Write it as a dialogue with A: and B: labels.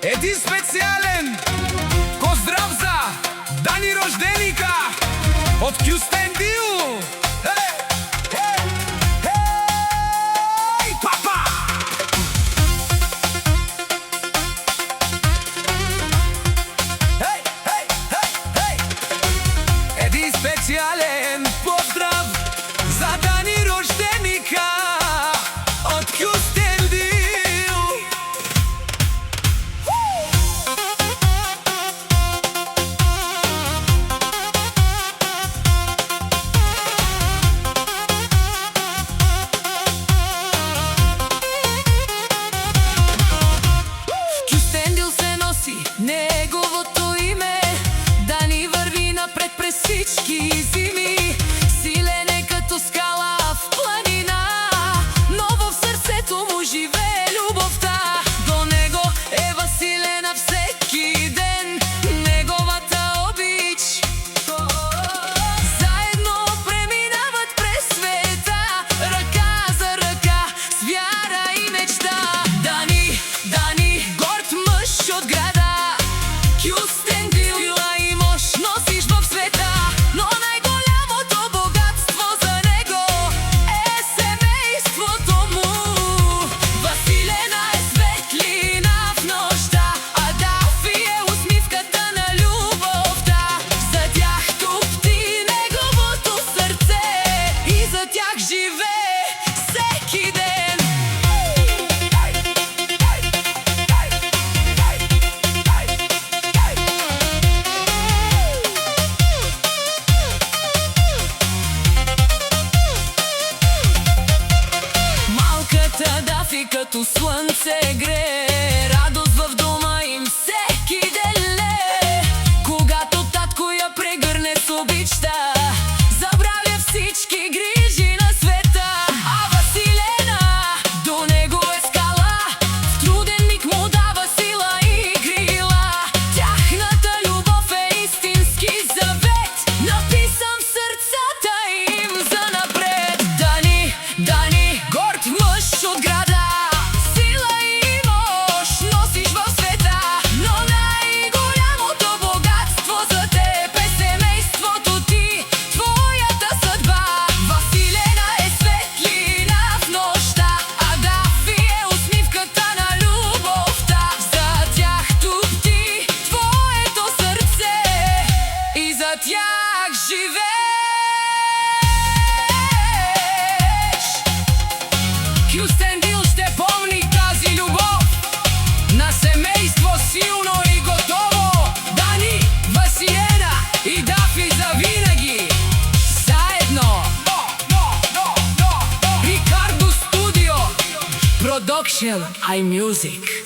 A: Един специален поздрав за Дани рожденика от Кюстендил. Ей, папа! Един специален поздрав за Дани рожденика от Кюстендил.
B: Неговото име Дани върви напред през всички зими. Силен е като скала в планина, но в сърцето му живее любовта. До него е Василена всеки ден, неговата обич. Заедно преминават през света, ръка за ръка, с вяра и мечта. Дани, Дани, горд мъж от града, Кюстендил, сила и мощ носиш в света, но най-голямото богатство за него е семейството му. Василена е светлина в нощта, а Дафи е усмивката на любовта. За тях топти неговото сърце и за тях живее всеки ден. Дафи като слънце грее, радост в дома им всеки ден лее. Когато татко я прегърне с обичта, забравя всички грижи на света. А Василена до него е скала, в труден миг му дава сила и крила. Тяхната любов е истински завет, написан в сърцата им занапред. Дани, Дани, горд мъж от града, сила и мощ носиш в света, но най-голямото богатство за теб е семейството ти, твоята съдба. Василена е светлина в нощта, а Дафи е усмивката на любовта. За тях топти твоето сърце и за тях живееш. Кюстендил ще помни тази любов на семейство силно и готово. Дани, Василена и Дафи завинаги заедно. Рикардо Студио Продъкшн iMusic.